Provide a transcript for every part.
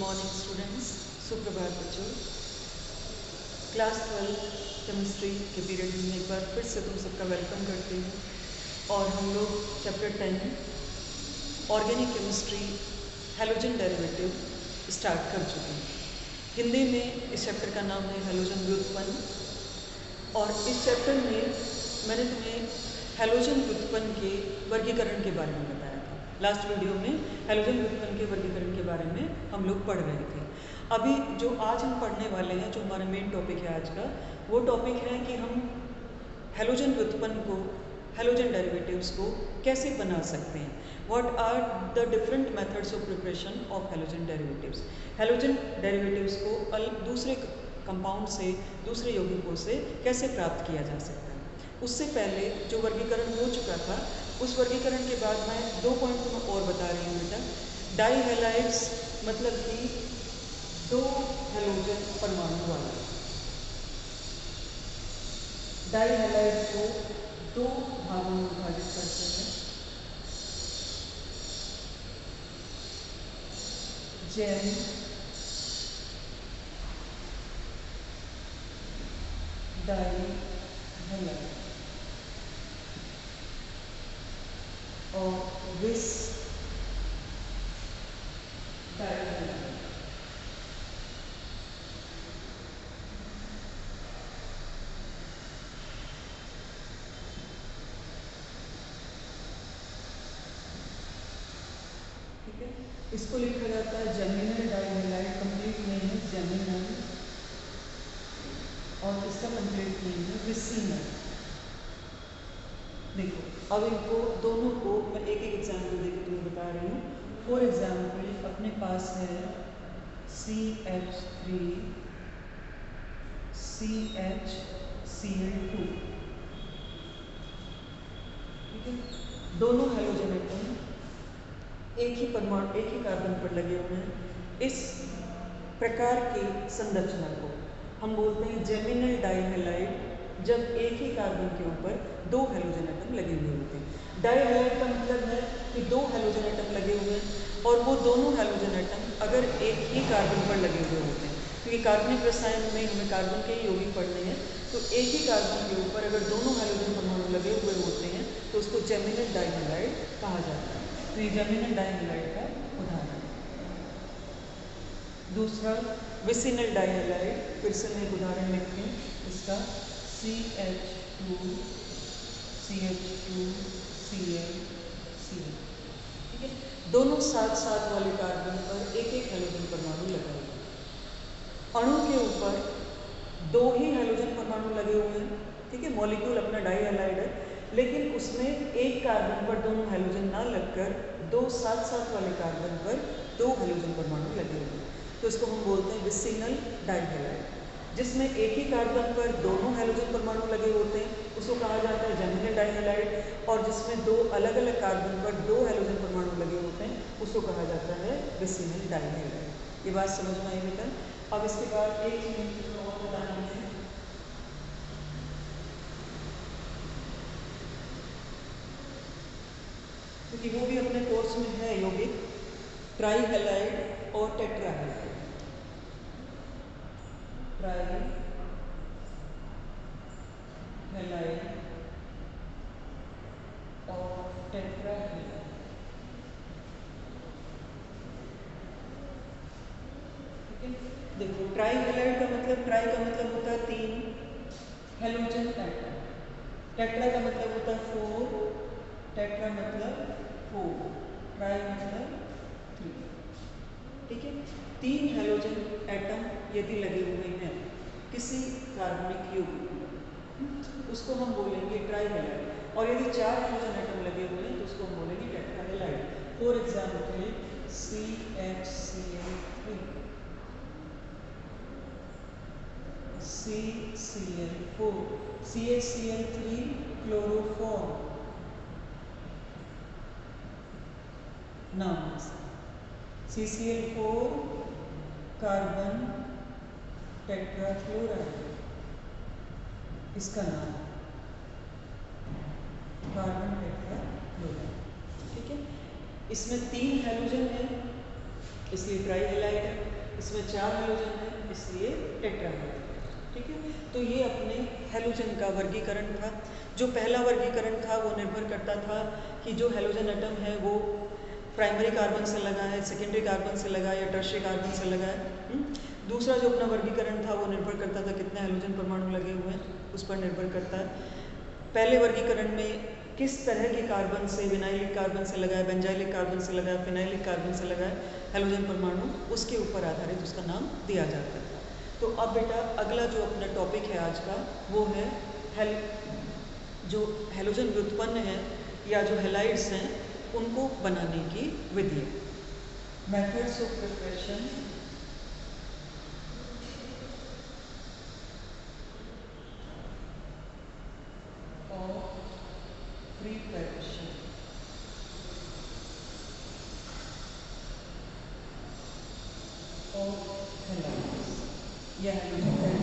Morning students, सुप्रभात बच्चों। Class 12 chemistry के पीरियड में एक बार फिर से तुम सबका वेलकम करती हूँ और हम लोग chapter 10 organic chemistry halogen derivative start कर चुके हैं। हिंदी में इस चैप्टर का नाम है हैलोजन व्युत्पन्न और इस चैप्टर में मैंने तुम्हें हैलोजन व्युत्पन्न के वर्गीकरण के बारे में बताया था। लास्ट वीडियो में हैलोजन व्युत्पन्न के वर्गीकरण के बारे में हम लोग पढ़ रहे थे। अभी जो आज हम पढ़ने वाले हैं, जो हमारा मेन टॉपिक है आज का, वो टॉपिक है कि हम हैलोजन व्युत्पन्न को, हैलोजन डेरिवेटिव्स को कैसे बना सकते हैं। What are the different methods of preparation of halogen derivatives. Halogen derivatives को दूसरे कंपाउंड से, दूसरे यौगिकों से कैसे प्राप्त किया जा सकता है। उससे पहले जो वर्गीकरण हो चुका था, उस वर्गीकरण के बाद मैं 2 पॉइंट तुम्हें और बता रही हूँ बेटा। डाई हैलाइड्स मतलब कि 2 हैलोजन परमाणु वाला। डाई हैलाइड को 2 भागों में विभाजित करते हैं। जेम डाई हैलाइड और विस डाई हैलाइड। ठीक है, इसको लिखा जाता है geminal dihalide. Complete name है जेमिनल और इसका कंप्लीट नेम है विसिनल। देखो, अब इनको दोनों को मैं एक एक एग्जाम्पल देकर तुम्हें बता रही हूँ। फॉर एग्जाम्पल अपने पास है CH3 CHCl2। ठीक है, दोनों हैलोजन एटम एक ही परमाणु, एक ही कार्बन पर लगे हुए हैं। इस प्रकार की संरचना को हम बोलते हैं जेमिनल डाई हैलाइड, जब एक ही कार्बन के ऊपर 2 हैलोजन एटम लगे हुए होते हैं। डाई हैलाइड का मतलब है कि 2 हैलोजन एटम लगे हुए हैं और वो दोनों हैलोजन एटम अगर एक ही कार्बन पर लगे हुए होते हैं, क्योंकि कार्बनिक रसायन में हमें कार्बन के यौगिक पढ़ने हैं, तो एक ही कार्बन के ऊपर अगर दोनों हैलोजन परमाणु लगे हुए होते हैं तो उसको जेमिनल डाई हैलाइड कहा जाता है। तो ये जेमिनल डाई हैलाइड का उदाहरण है। दूसरा विसिनल डाई हैलाइड, फिर से मैं एक उदाहरण लिखती हूँ इसका। CH2 CH2 Cl Cl। ठीक है, दोनों साथ साथ वाले कार्बन पर एक एक हैलोजन परमाणु लगा हुआ है। अणु के ऊपर 2 ही हैलोजन परमाणु लगे हुए हैं। ठीक है, मॉलिक्यूल अपना डाई हैलाइड है, लेकिन उसमें एक कार्बन पर दोनों हैलोजन ना लगकर 2 साथ साथ वाले कार्बन पर 2 हैलोजन परमाणु लगे हुए हैं। तो इसको हम बोलते हैं विसिनल डाई हैलाइड। जिसमें एक ही कार्बन पर दोनों हैलोजन परमाणु लगे होते हैं उसको कहा जाता है जेमिनल डाई हैलाइड, और जिसमें 2 अलग अलग कार्बन पर 2 हैलोजन परमाणु लगे होते हैं उसको कहा जाता है विसिनल डाई हैलाइड। ये बात समझ में आई बेटा। अब इसके बाद एक चीज और बतानी है, क्योंकि वो भी अपने कोर्स में है यौगिक, ट्राई हैलाइड और टेट्रा हैलाइड। ट्राई हैलाइड और टेट्रा हैलाइड। ठीक है, देखो ट्राई हैलाइड का मतलब, ट्राई का मतलब होता है 3 हैलोजन एटम, टेट्रा का मतलब होता है 4, टेट्रा मतलब 4, ट्राई मतलब 3। ठीक है, 3 हैलोजन एटम यदि लगे हुए हैं किसी कार्बनिक यौगिक में, उसको हम बोलेंगे ट्राई हैलाइड। और यदि 4 हैलोजन एटम लगे हुए हैं तो उसको हम बोलेंगे tetra halide. For example CHCl3 CCl4, CHCl3 chloroform नाम से, CCl4 कार्बन टेट्राक्लोराइड इसका नाम, कार्बन टेट्राक्लोराइड। ठीक है, इसमें 3 हैलोजन है इसलिए ट्राई हैलाइड है। इसमें 4 हेलोजन है, इसलिए टेट्रा है। ठीक है, तो ये अपने हेलोजन का वर्गीकरण था। जो पहला वर्गीकरण था वो निर्भर करता था कि जो हेलोजन एटम है वो प्राइमरी कार्बन से लगा है, सेकेंडरी कार्बन से लगा है या टर्शियरी कार्बन से लगा है। दूसरा जो अपना वर्गीकरण था वो निर्भर करता था कितने हेलोजन परमाणु लगे हुए हैं, उस पर निर्भर करता है। पहले वर्गीकरण में किस तरह के कार्बन से, विनाइलिक कार्बन से लगा है, बेंजाइलिक कार्बन से लगा है, फिनाइलिक कार्बन से लगा है हेलोजन परमाणु, उसके ऊपर आधारित उसका नाम दिया जाता है। तो अब बेटा अगला जो अपना टॉपिक है आज का वो है जो हेलोजन व्युत्पन्न है या जो हेलाइड्स हैं उनको बनाने की विधि। मेथड्स ऑफ प्रिपरेशन और प्रिपरेशन और हेलाइड्स या हेलोजन,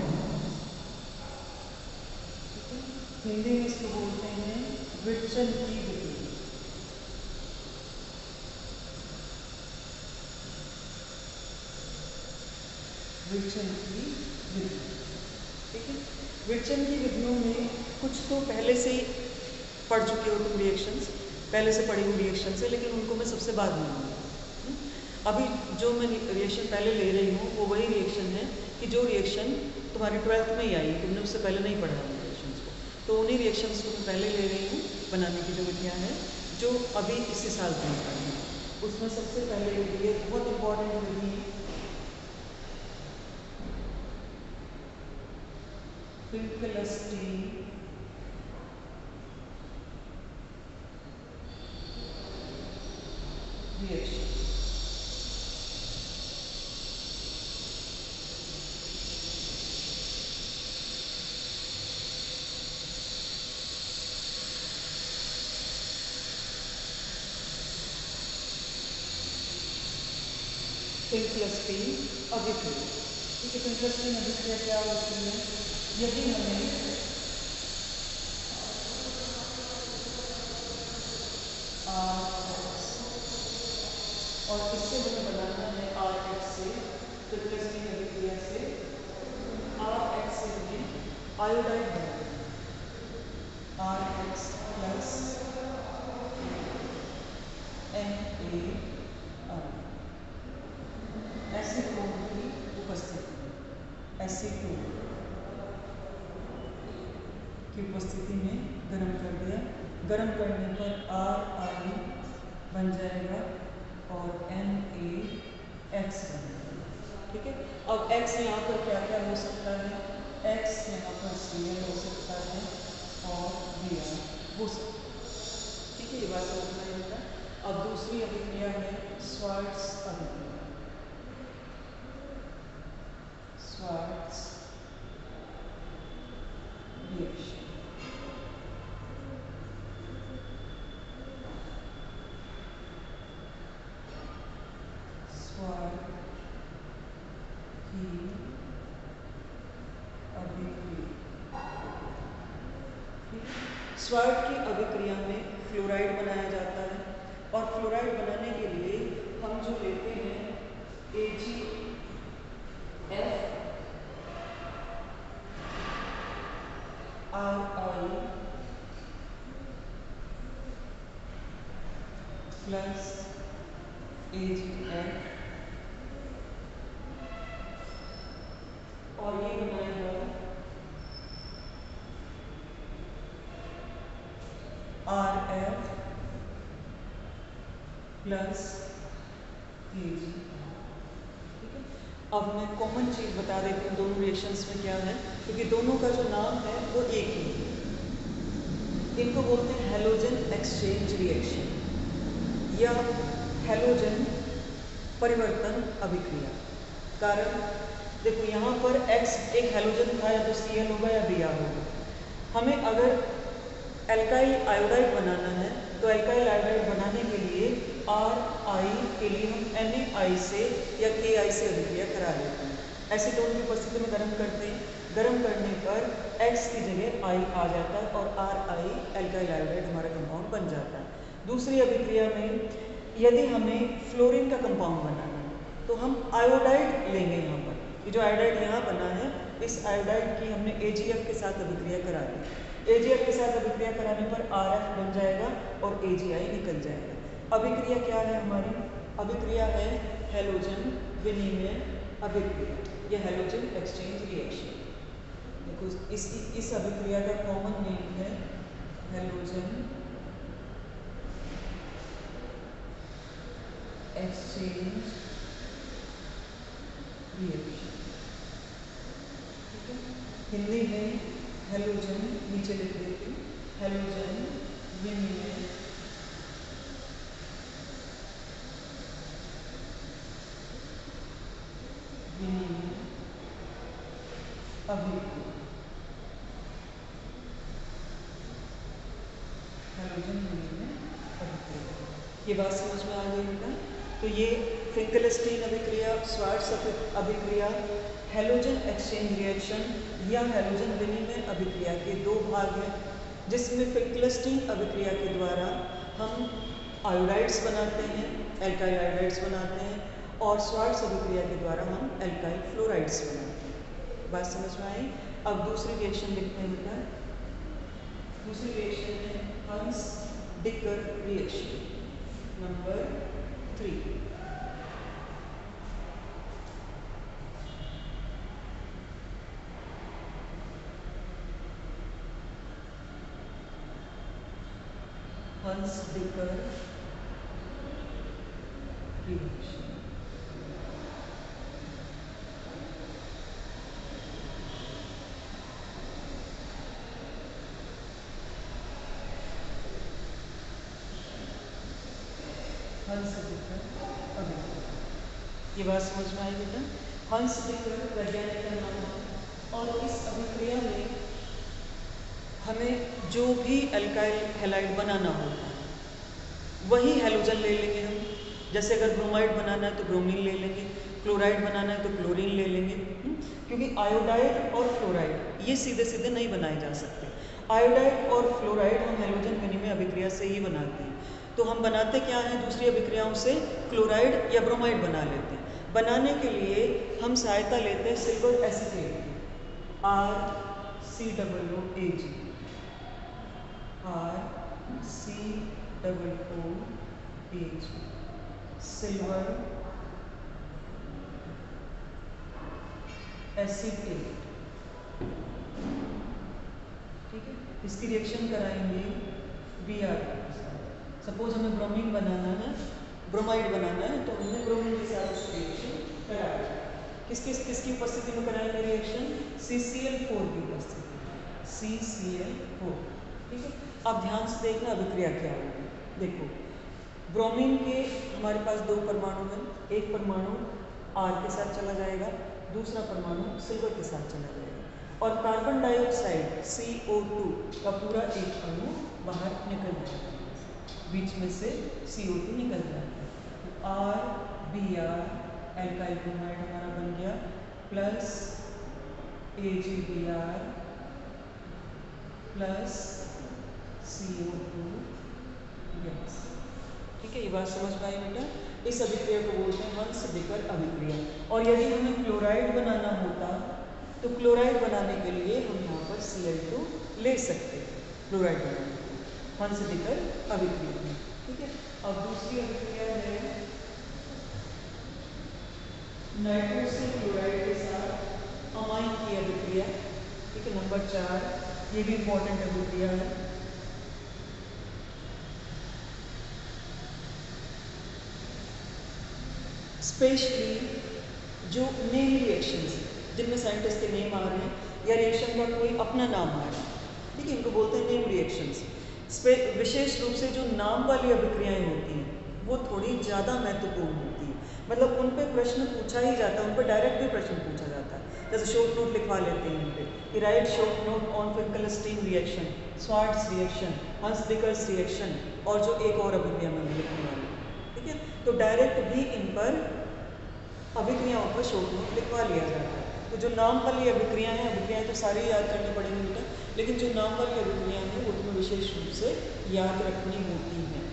हिंदी में इसको बोलते हैं विट्सन की विधि। विट्सन की विधि, ठीक है। विट्सन की विधियों में कुछ तो पहले से ही पढ़ चुके हो तुम रिएक्शंस, पहले से पढ़ी हुई रिएक्शंस है, लेकिन उनको मैं सबसे बाद में लूँगी। अभी जो मैं रिएक्शन पहले ले रही हूँ वो वही रिएक्शन है कि जो रिएक्शन तुम्हारी 12th में ही आई, तुमने उससे पहले नहीं पढ़ा है रिएक्शंस को, तो उन्हीं रिएक्शंस को मैं पहले ले रही हूँ बनाने की जो विधियाँ हैं जो अभी इसी साल में पढ़ी हैं। उसमें सबसे पहले विधि है, बहुत इंपॉर्टेंट विधि है, Finkelstein reaction। Finkelstein अभिक्रिया, ठीक है। Finkelstein अभिक्रिया क्या होती है? यदि हमें और इससे हमें बनाना है RH से, Finkelstein अभिक्रिया से RH से हमें आयोडाइड बनाना है, RH प्लस Na एसीटोन की उपस्थिति में, एसीटोन की उपस्थिति में गर्म कर दिया। गर्म करने पर RI बन जाएगा और NaX बन जाएगा, ठीक है। अब X यहाँ पर क्या क्या हो सकता है? X यहाँ पर Cl हो सकता है और Br हो सकता है, ठीक है। ये बात समझना है। अब दूसरी अभिक्रिया है स्वार्ट्ज अभिक्रिया, स्वार्ट्ज रिएक्शन। स्वार्ट की अभिक्रिया, स्वार्ट की अभिक्रिया में फ्लोराइड बनाया जाता है और फ्लोराइड बनाने के लिए हम जो लेते हैं AgFRI प्लस AgF और ये बनाएगा RF प्लस Ag, ठीक है। अब मैं कॉमन चीज बता देती हूँ दोनों रिएक्शंस में क्या है, क्योंकि दोनों का जो नाम है वो एक ही है। इनको बोलते हैं हैलोजन एक्सचेंज रिएक्शन या हैलोजन परिवर्तन अभिक्रिया। कारण देखो यहाँ पर X एक हैलोजन था, या तो Cl होगा या Br होगा। हमें अगर एल्काइल आयोडाइड बनाना है तो एल्काइल आयोडाइड बनाने के लिए RI के लिए हम NaI से या KI से अभिक्रिया करा लेते हैं। एसीटोन की उपस्थिति में गर्म करते हैं, गर्म करने पर X की जगह I आ जाता है और RI एल्काइल आयोडाइड हमारा कंपाउंड बन जाता है। दूसरी अभिक्रिया में यदि हमें फ्लोरीन का कंपाउंड बनाना है तो हम आयोडाइड लेंगे यहाँ पर। ये जो आयोडाइड यहाँ बना है, इस आयोडाइड की हमने AgF के साथ अभिक्रिया करा दी। AgF के साथ अभिक्रिया कराने पर RF बन जाएगा और AgI निकल जाएगा। अभिक्रिया क्या है हमारी? अभिक्रिया है हैलोजन विनिमय अभिक्रिया, यह हैलोजन एक्सचेंज रिएक्शन। देखो इस अभिक्रिया का कॉमन नेम है हैलोजन एक्सचेंज रिएक्शन। ठीक है, हिंदी में हैलोजन, नीचे लिख देती हूँ, हैलोजन विनिमय अभिक्रिया, हैलोजन विनिमय अभिक्रिया। ये बात समझ में आ गई बेटा? तो ये फिंकेलस्टीन अभिक्रिया, श्वार्ट्ज अभिक्रिया, हैलोजन एक्सचेंज रिएक्शन या हैलोजन विनिमय अभिक्रिया के दो भाग हैं, जिसमें फिंकेलस्टीन अभिक्रिया के द्वारा हम आयोडाइड्स बनाते हैं, एल्काइल आयोडाइड्स बनाते हैं, और श्वार्ट्ज अभिक्रिया के द्वारा हम एल्काइल फ्लोराइड्स बनाते हैं। बात समझ में आई? अब दूसरी रिएक्शन लिखते हैं बेटा। दूसरी रिएक्शन है हंस-डिकर रिएक्शन नंबर 3। हंस-डिकर रिएक्शन। हंस-डिकर अभिक्रिया, ये बात समझ में आई बेटा? हंस-डिकर वैज्ञानिक का नाम है और इस अभिक्रिया में हमें जो भी एल्काइल हैलाइड बनाना होता है वही हैलोजन ले लेंगे हम। जैसे अगर ब्रोमाइड बनाना है तो ब्रोमीन ले लेंगे, क्लोराइड बनाना है तो क्लोरीन ले लेंगे, क्योंकि आयोडाइड और फ्लोराइड ये सीधे सीधे नहीं बनाए जा सकते। आयोडाइड और फ्लोराइड हम हैलोजन विनिमय अभिक्रिया से ही बनाते हैं। तो हम बनाते क्या हैं? दूसरी अभिक्रियाओं से क्लोराइड या ब्रोमाइड बना लेते हैं। बनाने के लिए हम सहायता लेते हैं सिल्वर एसीटेट की, RCOOAG, RCOOAG, सिल्वर एसीटेट। ठीक है, इसकी रिएक्शन कराएंगे Br। सपोज हमें ब्रोमीन बनाना है, ब्रोमाइड बनाना है, तो हमने ब्रोमीन के साथ रिएक्शन कराया। किसकी उपस्थिति में कराएंगे रिएक्शन? CCl4 की उपस्थिति, CCl4। ठीक है, अब ध्यान से देखना अभिक्रिया क्या होगी। देखो, ब्रोमीन के हमारे पास दो परमाणु हैं, एक परमाणु R के साथ चला जाएगा, दूसरा परमाणु सिल्वर के साथ चला जाएगा, और कार्बन डाइऑक्साइड CO2 का पूरा एक अणु बाहर निकल जाएगा, बीच में से CO2 निकल जाता है। तो RBr एल्काइल ब्रोमाइड हमारा बन गया, plus AgBr plus CO2 gas. ठीक है, ये बात समझ में आई बेटा? इस अभिक्रिया को बोलते हैं हंस-डिकर अभिक्रिया। और यदि हमें क्लोराइड बनाना होता तो क्लोराइड बनाने के लिए हम यहाँ पर Cl2 ले सकते हैं क्लोराइड बनाने के लिए, हंस-डिकर अभिक्रिया में। ठीक है, अब दूसरी अभिक्रिया है नाइट्रोजन क्लोराइड के साथ अमाइन की अभिक्रिया। ठीक है, नंबर 4, ये भी इंपॉर्टेंट अभिक्रिया है। स्पेशली जो नेम रिएक्शंस जिनमें साइंटिस्ट के नेम आ रहे हैं या रिएक्शन का कोई अपना नाम आ रहा है, ठीक है, इनको बोलते हैं नेम रिएक्शंस। विशेष रूप से जो नाम वाली अभिक्रियाएं होती हैं वो थोड़ी ज़्यादा महत्वपूर्ण होती हैं, मतलब उन पर प्रश्न पूछा ही जाता है, उन पर डायरेक्ट भी प्रश्न पूछा जाता है। जैसे शॉर्ट नोट लिखवा लेते हैं उन पर कि write short note on Finkelstein reaction, Schwartz reaction, Hunsdiecker reaction, और जो एक और अभिक्रिया में लिखने वाली। ठीक है, तो डायरेक्ट भी इन पर अभिक्रियाओं पर शॉर्ट नोट लिखवा लिया जाता है। तो जो नाम वाली अभिक्रियाएं तो सारी याद करनी पड़ेंगी बेटा, लेकिन जो नाम वाली अभिक्रियाएं हैं वो तुम्हें विशेष रूप से याद रखनी होती हैं।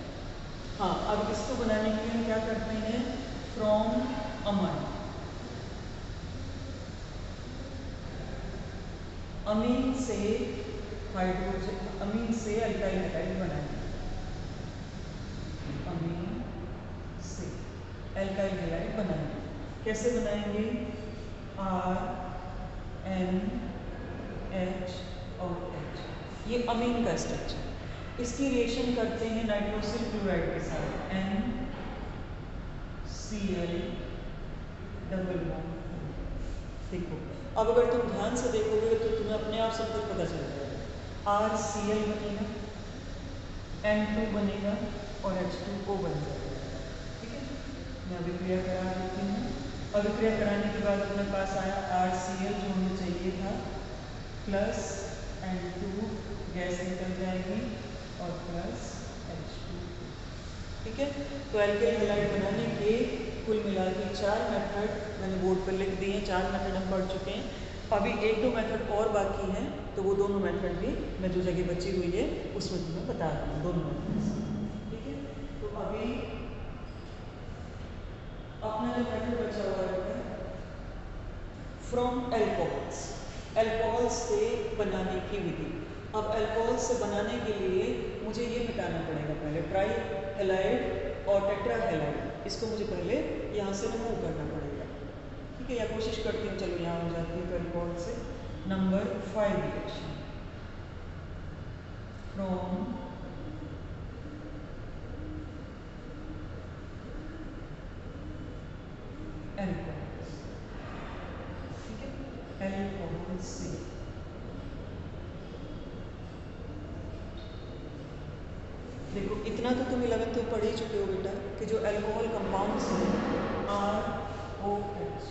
हाँ, अब इसको बनाने के लिए हम क्या करते हैं? From amine. अमीन से हाइड्रोजन, अमीन से अल्काइल हैलाइड बनाएंगे। अमीन से अल्काइल हैलाइड बनाएंगे। कैसे बनाएंगे? RNH और H, ये अमीन का स्ट्रक्चर। इसकी रिएक्शन करते हैं नाइट्रोसिल क्लोराइड के साथ, NCl डबल बॉन्ड। देखो अब अगर तुम ध्यान से देखोगे तो तुम्हें अपने आप सब कुछ पता चल जाएगा। RCl बनेगा, N2 बनेगा और H2O बन जाएगा। ठीक है, मैं अभिक्रिया करा देती हूँ। अभिक्रिया कराने के बाद अपने पास आया RCl जो हमें चाहिए था, प्लस N2 गैस निकल जाएगी और प्लस H2। ठीक है, तो अल्काइल हैलाइड बनाने के कुल मिला के 4 मेथड मैंने बोर्ड पर लिख दिए हैं। 4 मेथड हम पढ़ चुके हैं। अभी 1-2 मेथड और बाकी हैं, तो वो दोनों मेथड भी मैं जो जगह बची हुई है उसमें तुम्हें बता रहा हूँ, दोनों मेथड। ठीक है, तो अभी अपना जो मेथड बचा हुआ है फ्रॉम एल्कोहल्स, एल्कोहल से बनाने की विधि। अब एल्कोहल से बनाने के लिए मुझे ये मिटाना पड़ेगा पहले, ट्राई हैलाइड और टेट्रा हैलाइड, इसको मुझे पहले यहाँ से रिमूव करना पड़ेगा। ठीक है, या कोशिश करती हूँ, चलो यहाँ हो जाती है। तो एल्कोहल से नंबर 5 रिएक्शन फ्रॉम एल्कोहल। ठीक है, एल्कोहल से देखो इतना तो तुम 11th में पढ़ ही चुके हो बेटा कि जो अल्कोहल कंपाउंड्स हैं ROH,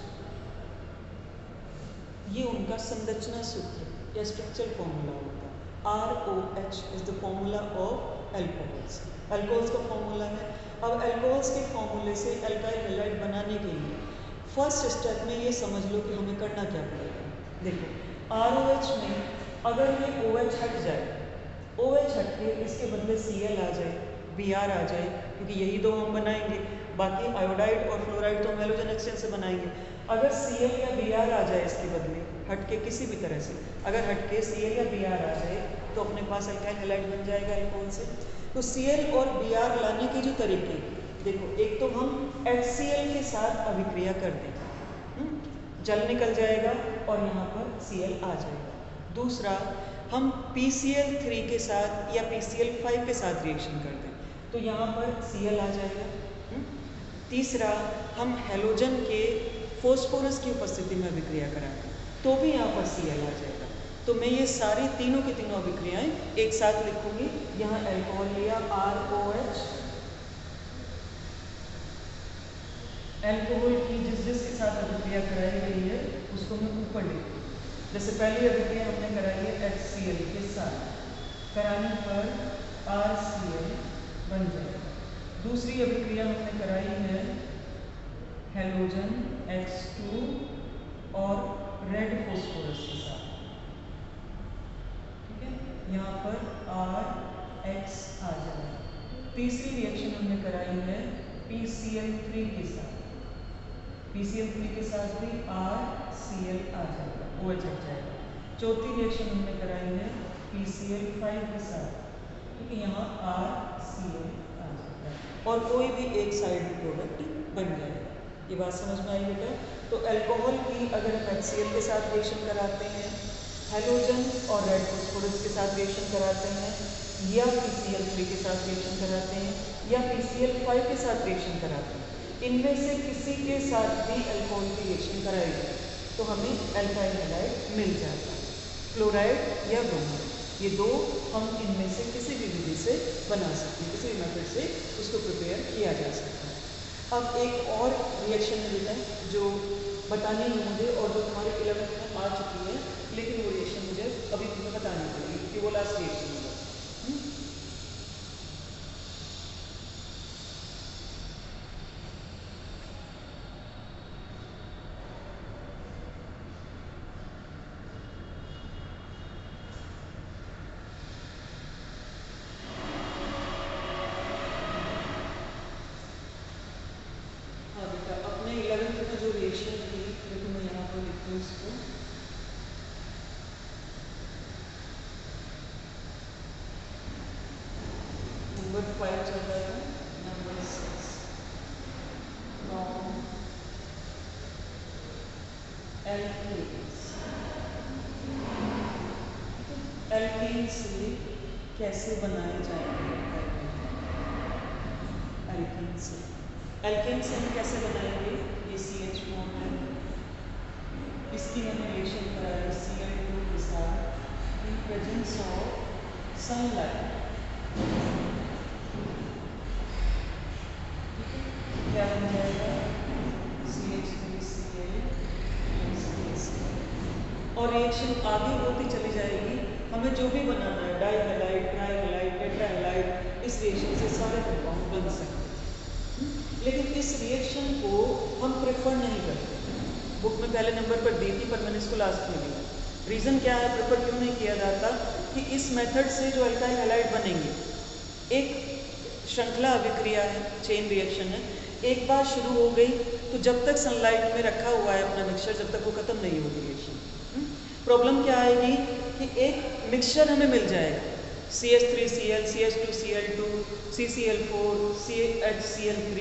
ये उनका संरचना सूत्र या स्ट्रक्चरल फॉर्मूला होता है। ROH is the formula of alcohols. Alcohols का फॉर्मूला है। अब अल्कोहल्स के फॉर्मूले से अल्काइल हैलाइड बनाने के लिए फर्स्ट स्टेप में ये समझ लो कि हमें करना क्या पड़ेगा। देखो ROH में अगर ये OH हट जाए, OH हट के इसके बदले Cl आ जाए, Br आ जाए, क्योंकि यही दो हम बनाएंगे, बाकी आयोडाइड और फ्लोराइड तो हम हैलोजन एक्सचेंज से बनाएंगे। अगर Cl या Br आ जाए इसके बदले, हट के किसी भी तरह से अगर हट के Cl या Br आ जाए तो अपने पास अल्काइल हैलाइड बन जाएगा अल्कोहल से। तो Cl और Br लाने के जो तरीके देखो, एक तो हम HCl के साथ अभिक्रिया कर देंगे, जल निकल जाएगा और यहाँ पर Cl आ जाएगा। दूसरा हम PCl3 के साथ या PCl5 के साथ रिएक्शन कर दें तो यहाँ पर Cl आ जाएगा। तीसरा हम हैलोजन के फॉस्फोरस की उपस्थिति में अभिक्रिया कराएं तो भी यहाँ पर Cl आ जाएगा। तो मैं ये सारी तीनों की तीनों अभिक्रियाएं एक साथ लिखूंगी। यहाँ अल्कोहल लिया ROH, अल्कोहल की जिसके साथ अभिक्रिया कराई गई है उसको मैं ऊपर लिखूंगी। जैसे पहली अभिक्रिया हमने कराई है HCl के साथ, कराने पर RCl बन जाएगा। दूसरी अभिक्रिया हमने कराई है हैलोजन H2 और रेड फॉस्फोरस के साथ। ठीक है, यहाँ पर RH आ जाएगा। तीसरी रिएक्शन हमने कराई है PCl3 के साथ, PCl3 के साथ भी RCl आ जाएगा, OH हट जाएगा। चौथी रिएक्शन हमने कराई है PCl5 के साथ, ठीक है, यहाँ RCl आ जाएगा और कोई भी एक साइड प्रोडक्ट बन जाएगा। ये बात समझ में आई बेटा? तो अल्कोहल की अगर हम HCl के साथ रिएक्शन कराते हैं, हैलोजन और रेड फॉस्फोरस के साथ रिएक्शन कराते हैं, या PCl3 के साथ रिएक्शन कराते हैं, या PCl5 के साथ रिएक्शन कराते हैं, इनमें से किसी के साथ भी अल्कोहल की रिएक्शन कराई जाए तो हमें अल्काइल हैलाइड मिल जाता है, फ्लोराइड या ब्रोमाइड। ये दो हम इनमें से किसी भी विधि से बना सकते हैं, किसी भी मेथड से उसको प्रिपेयर किया जा सकता है। अब एक और रिएक्शन है बेटा जो बतानी है मुझे और जो तुम्हारे 11th में आ चुकी है, लेकिन वो रिएक्शन मुझे अभी तुम्हें बतानी पड़ेगी क्योंकि वो लास्ट रिएक्शन होगा। नंबर 5 चल रहा है, नंबर 6 फ्रॉम एल्केन्स। एल्केन से कैसे बनाए जाएंगे? एल्केन से हम कैसे बनाएंगे? ये CH4 है, इसकी मैंने रिएक्शन कराई Cl2 के साथ इन प्रेजेंस ऑफ सनलाइट। क्या बन जाएगा? CH3Cl और रिएक्शन आगे होती चली जाएगी। हमें जो भी बनाना है, dihalide, trihalide, tetrahalide, इस रिएक्शन से सारे कंपाउंड बन सकते हैं। लेकिन इस रिएक्शन को हम प्रेफर नहीं करते। बुक में पहले नंबर पर दी थी, पर मैंने इसको लास्ट में लिया। रीज़न क्या है प्रेफर क्यों नहीं किया जाता? कि इस मेथड से जो अल्काइल हैलाइड बनेंगे, एक श्रृंखला अभिक्रिया है, चेन रिएक्शन है। एक बार शुरू हो गई तो जब तक सनलाइट में रखा हुआ है अपना मिक्सचर, जब तक वो खत्म नहीं होगी रिएक्शन। प्रॉब्लम क्या आएगी कि एक मिक्सचर हमें मिल जाएगा, CH3Cl, CH2Cl2, CCl4, CHCl3,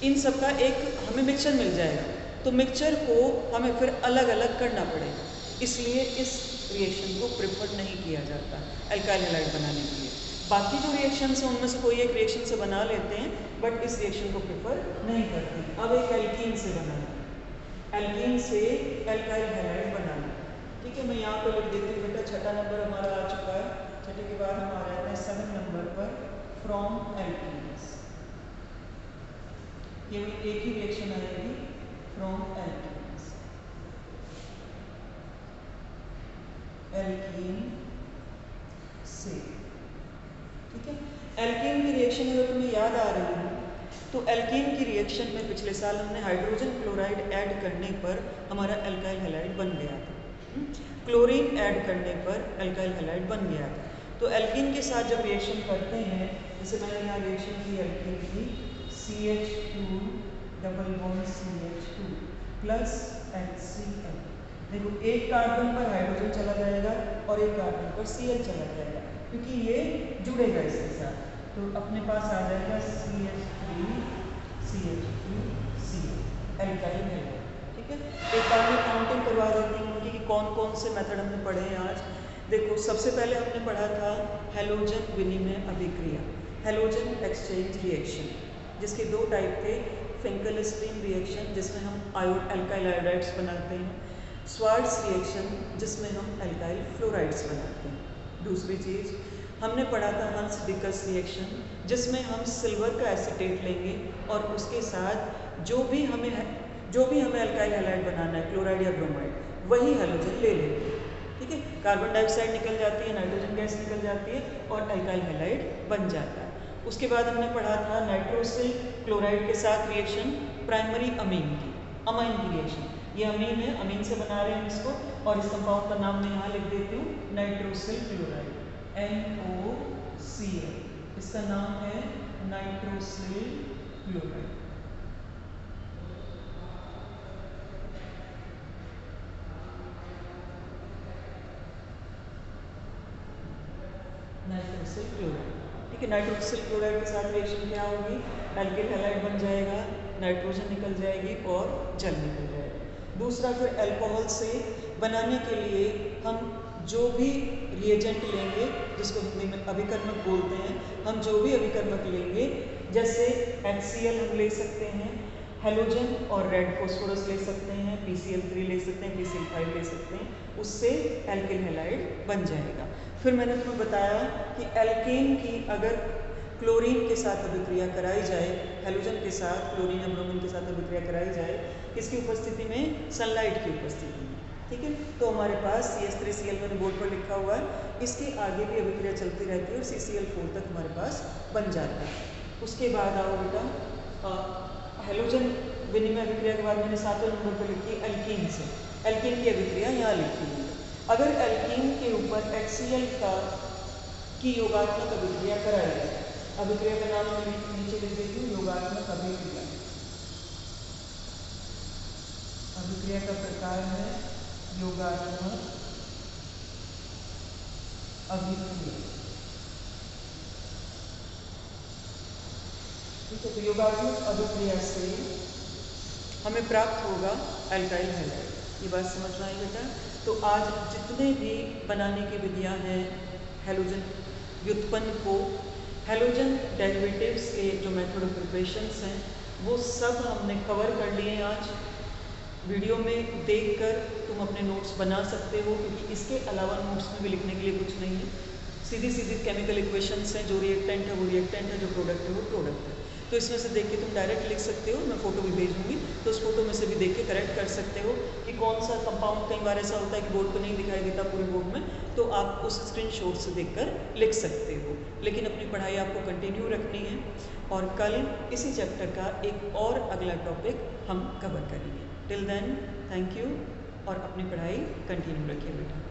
इन सब का एक हमें मिक्सचर मिल जाएगा। तो मिक्सचर को हमें फिर अलग अलग करना पड़ेगा, इसलिए इस रिएक्शन को प्रेफर नहीं किया जाता अल्काइल हैलाइड बनाने के लिए। बाकी जो रिएक्शंस हैं उनमें से कोई एक रिएक्शन से बना लेते हैं, बट इस रिएक्शन को प्रेफर नहीं करते। अब एक एल्कीन से बनाना, एल्कीन से अल्काइल हैलाइड बनाना। ठीक है, मैं यहाँ पर लिख देती हूँ बेटा, छठा नंबर हमारा आ चुका है। छठे के बाद हम आ जाते हैं 7 नंबर पर, फ्रॉम एल्कीन्स। ये एक ही रिएक्शन आएगी, फ्रॉम एल्कीन्स। एल्कीन से, ठीक है। एल्कीन की रिएक्शन अगर तुम्हें याद आ रही है तो एल्कीन की रिएक्शन में पिछले साल हमने हाइड्रोजन क्लोराइड ऐड करने पर हमारा अल्काइल हैलाइड बन गया था। क्लोरीन ऐड करने पर अल्काइल हैलाइड बन गया था। तो एल्कीन के साथ जब रिएक्शन करते हैं, जैसे मैंने यहाँ रिएक्शन की एल्कीन की, CH2 double bond CH2 plus HCl। देखो एक कार्बन पर हाइड्रोजन चला जाएगा और एक कार्बन पर Cl चला जाएगा, क्योंकि ये जुड़ेगा इसके साथ। तो अपने पास आ जाएगा CH3CH2Cl, अल्काइल हैलाइड। ठीक है, एक बार मैं काउंटिंग करवा देती हूँ उनकी कि कौन कौन से मेथड हमने पढ़े हैं आज। देखो, सबसे पहले हमने पढ़ा था हैलोजन विनिमय अभिक्रिया, हैलोजन एक्सचेंज रिएक्शन, जिसके दो टाइप थे, फिंकल-स्टीन रिएक्शन जिसमें हम अल्काइल आयोडाइड्स बनाते हैं, स्वार्ट्स रिएक्शन जिसमें हम अल्काइल फ्लोराइड्स बनाते हैं। दूसरी चीज़ हमने पढ़ा था हंस-डिकस रिएक्शन, जिसमें हम सिल्वर का एसीटेट लेंगे और उसके साथ जो भी हमें अल्काइल हैलाइड बनाना है, क्लोराइड या ब्रोमाइड, वही हैलोजन ले लेंगे। ठीक है, कार्बन डाइऑक्साइड निकल जाती है, नाइट्रोजन गैस निकल जाती है और अल्काइल हैलाइड बन जाता है। उसके बाद हमने पढ़ा था नाइट्रोसिल क्लोराइड के साथ रिएक्शन, प्राइमरी अमीन की, अमाइन की रिएक्शन। ये अमीन है, अमीन से बना रहे हैं इसको, और इस कंपाउंड का नाम मैं यहाँ लिख देती हूँ, नाइट्रोसिल क्लोराइड, NOCl। इसका नाम है नाइट्रोसिल क्लोराइड। नाइट्रोसिल क्लोराइड, ठीक है। नाइट्रोसिल क्लोराइड के साथ रिएक्शन क्या होगी? अल्किल हैलाइड बन जाएगा, नाइट्रोजन निकल जाएगी और जल निकल जाएगा। दूसरा, फिर अल्कोहल से बनाने के लिए हम जो भी रिएजेंट लेंगे, जिसको हिंदी में अभिकर्मक बोलते हैं, हम जो भी अभिकर्मक लेंगे, जैसे HCl हम ले सकते हैं, हेलोजन और रेड फॉस्फोरस ले सकते हैं, PCl3 ले सकते हैं, PCl5 ले सकते हैं, उससे एल्किल हैलाइड बन जाएगा। फिर मैंने तुम्हें बताया कि एल्केन की अगर क्लोरीन के साथ अभिक्रिया कराई जाए, हेलोजन के साथ, क्लोरीन या ब्रोमीन के साथ अभिक्रिया कराई जाए, किसकी उपस्थिति में? सनलाइट की उपस्थिति में। ठीक है, तो हमारे पास CH3Cl मैंने बोर्ड पर लिखा हुआ है, इसके आगे भी अभिक्रिया चलती रहती है और CCl4 तक हमारे पास बन जाता है। उसके बाद आओ बेटा, हेलोजन विनिमय अभिक्रिया के बाद मैंने 7वें नंबर पर लिखी एल्कीन से, एल्कीन की अभिक्रिया यहाँ लिखी हुई है। अगर एल्कीन के ऊपर HCl की योगात्मक अभिक्रिया कराई जाए, अभिक्रिया का नाम मैं नीचे लिख देती हूँ, योगात्मक अभिक्रिया। अभिक्रिया का प्रकार है योगात्मक अभिक्रिया। ठीक है, तो योगात्मक अनुक्रिया से हमें प्राप्त होगा अल्काइल हैलाइड। ये बात समझ में आई बेटा? तो आज जितने भी बनाने की विधियां हैं हैलोजन व्युत्पन्न को, हैलोजन डेरिवेटिव्स के जो मेथड ऑफ प्रिपरेशंस हैं वो सब हमने कवर कर लिए आज। वीडियो में देखकर तुम अपने नोट्स बना सकते हो, क्योंकि इसके अलावा नोट्स में भी लिखने के लिए कुछ नहीं है। सीधी सीधी केमिकल इक्वेशंस हैं, जो रिएक्टेंट है वो रिएक्टेंट है, जो प्रोडक्ट है वो प्रोडक्ट है। तो इसमें से देख के तुम डायरेक्ट लिख सकते हो, मैं फोटो भी भेजूंगी तो उस फोटो में से भी देख के करेक्ट कर सकते हो कि कौन सा कंपाउंड। कई बार ऐसा होता है कि बोर्ड पर नहीं दिखाई देता पूरे बोर्ड में, तो आप उस स्क्रीनशॉट से देखकर लिख सकते हो। लेकिन अपनी पढ़ाई आपको कंटिन्यू रखनी है और कल इसी चैप्टर का एक और अगला टॉपिक हम कवर करेंगे। टिल देन थैंक यू और अपनी पढ़ाई कंटिन्यू रखिए बेटा।